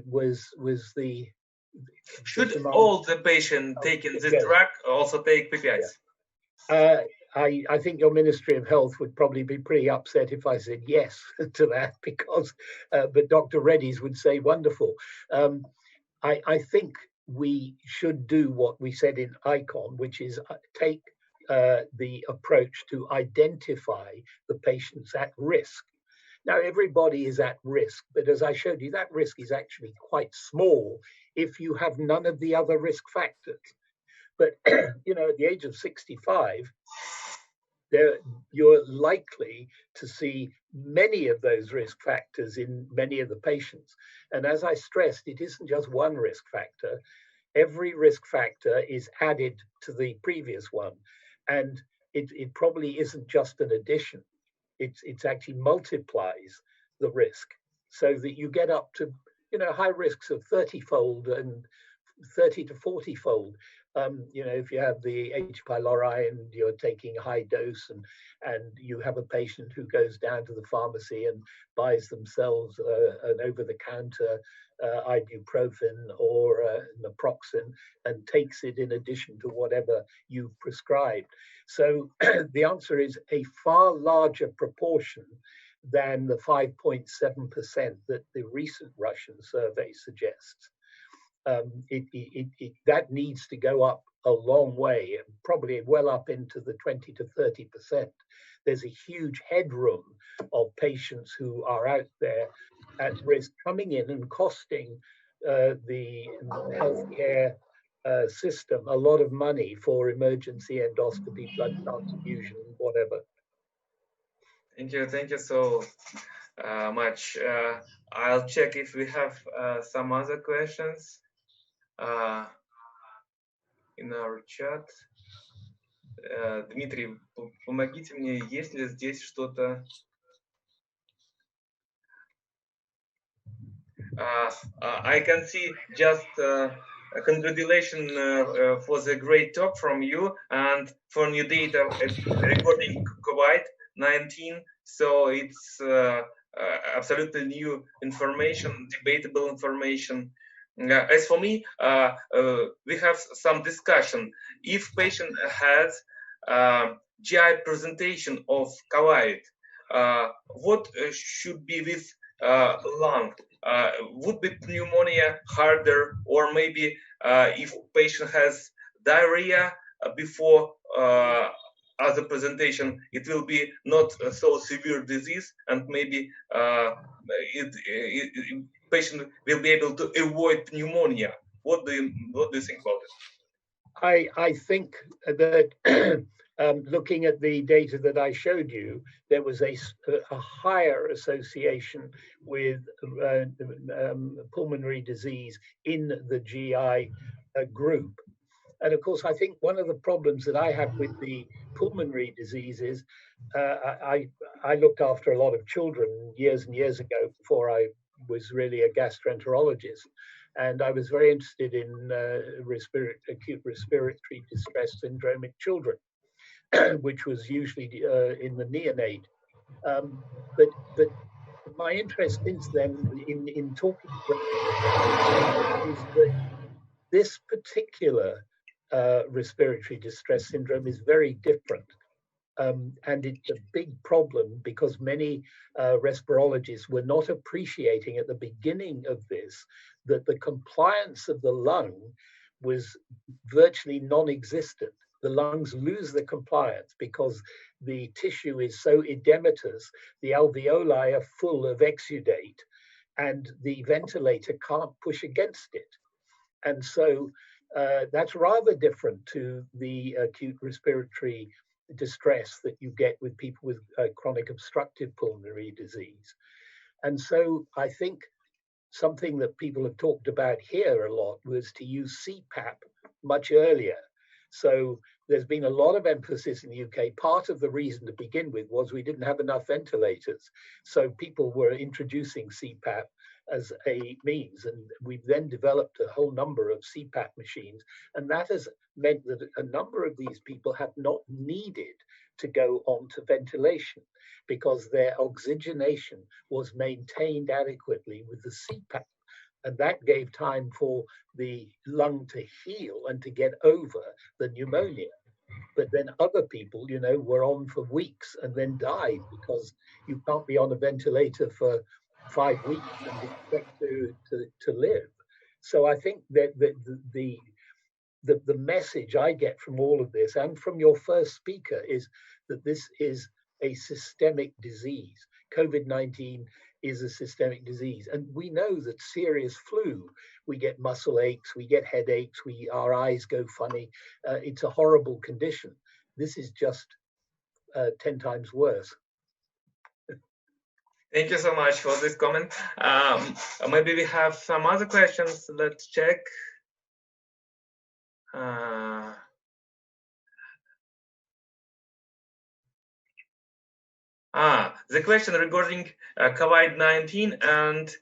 was the. Should all the patient taking this drug also take PPIs? Yeah. I think your Ministry of Health would probably be pretty upset if I said yes to that, because, but Dr. Reddy's would say wonderful. I think we should do what we said in ICON, which is take the approach to identify the patients at risk. Now, everybody is at risk, but as I showed you, that risk is actually quite small if you have none of the other risk factors. But, you know, at the age of 65, you're likely to see many of those risk factors in many of the patients. And as I stressed, it isn't just one risk factor. Every risk factor is added to the previous one. And it probably isn't just an addition. It's actually multiplies the risk so that you get up to, you know, high risks of 30-fold and 30 to 40-fold. You know, if you have the H. pylori and you're taking high dose and you have a patient who goes down to the pharmacy and buys themselves an over-the-counter ibuprofen or naproxen and takes it in addition to whatever you've prescribed. So the answer is a far larger proportion than the 5.7% that the recent Russian survey suggests. That needs to go up a long way, probably well up into the 20 to 30%. There's a huge headroom of patients who are out there at risk coming in and costing the healthcare system a lot of money for emergency endoscopy, blood transfusion, whatever. Thank you so much. I'll check if we have some other questions in our chat. Дмитрий, помогите мне, есть ли здесь что-то? I can see just congratulations for the great talk from you and for new data regarding COVID-19. So it's absolutely new information, debatable information. As for me, we have some discussion. If patient has GI presentation of COVID, what should be with lung? Would be pneumonia harder, or maybe if patient has diarrhea before other presentation, it will be not so severe disease, and maybe patient will be able to avoid pneumonia. What do you think about it? I think that looking at the data that I showed you, there was a higher association with pulmonary disease in the GI group. And of course, I think one of the problems that I have with the pulmonary disease is I looked after a lot of children years and years ago before I was really a gastroenterologist. And I was very interested in acute respiratory distress syndrome in children, which was usually in the neonate. But my interest since then in talking is that this particular respiratory distress syndrome is very different. And it's a big problem because many respirologists were not appreciating at the beginning of this that the compliance of the lung was virtually non-existent. The lungs lose the compliance because the tissue is so edematous, the alveoli are full of exudate, and the ventilator can't push against it. And so that's rather different to the acute respiratory distress that you get with people with chronic obstructive pulmonary disease. And so I think something that people have talked about here a lot was to use CPAP much earlier. So there's been a lot of emphasis in the UK. Part of the reason to begin with was we didn't have enough ventilators. So people were introducing CPAP as a means, and we've then developed a whole number of CPAP machines, and that has meant that a number of these people have not needed to go on to ventilation because their oxygenation was maintained adequately with the CPAP, and that gave time for the lung to heal and to get over the pneumonia. But then other people, you know, were on for weeks and then died because you can't be on a ventilator for 5 weeks and expect to live. So I think that the message I get from all of this and from your first speaker is that this is a systemic disease. COVID-19 is a systemic disease. And we know that serious flu, we get muscle aches, we get headaches, our eyes go funny. It's a horrible condition. This is just 10 times worse. Thank you so much for this comment. Maybe we have some other questions. Let's check. The question regarding COVID-19 and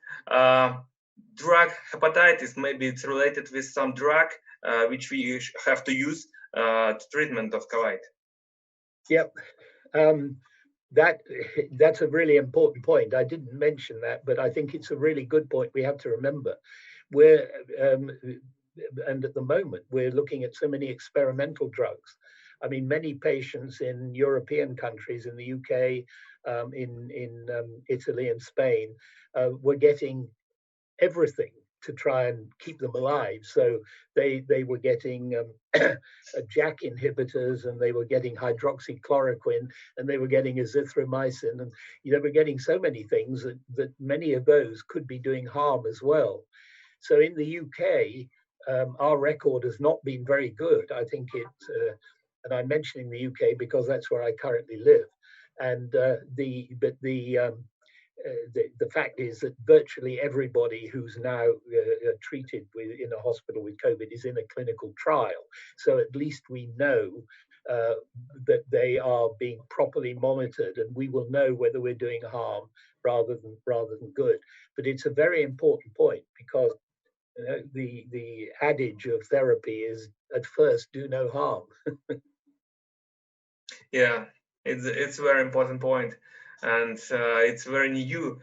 drug hepatitis. Maybe it's related with some drug which we have to use to treatment of COVID. Yep. That's a really important point. I didn't mention that, but I think it's a really good point we have to remember. And at the moment, we're looking at so many experimental drugs. I mean, many patients in European countries, in the UK, in Italy and Spain, were getting everything to try and keep them alive. So they were getting JAK inhibitors, and they were getting hydroxychloroquine, and they were getting azithromycin, and they were getting so many things that many of those could be doing harm as well. So in the UK, our record has not been very good. I think and I'm mentioning the UK because that's where I currently live. And the fact is that virtually everybody who's now treated in a hospital with COVID is in a clinical trial. So at least we know that they are being properly monitored, and we will know whether we're doing harm rather than good. But it's a very important point because the adage of therapy is at first do no harm. Yeah, it's a very important point. And it's a very new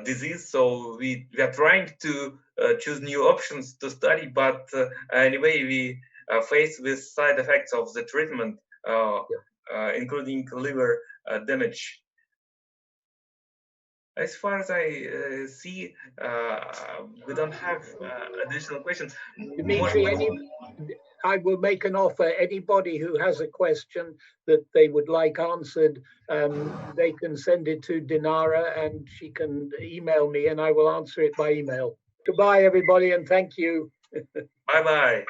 disease, so we are trying to choose new options to study, but anyway, we face with side effects of the treatment, including liver damage. As far as I see, we don't have additional questions. Dimitri, I will make an offer. Anybody who has a question that they would like answered, they can send it to Dinara and she can email me and I will answer it by email. Goodbye, everybody, and thank you. Bye-bye.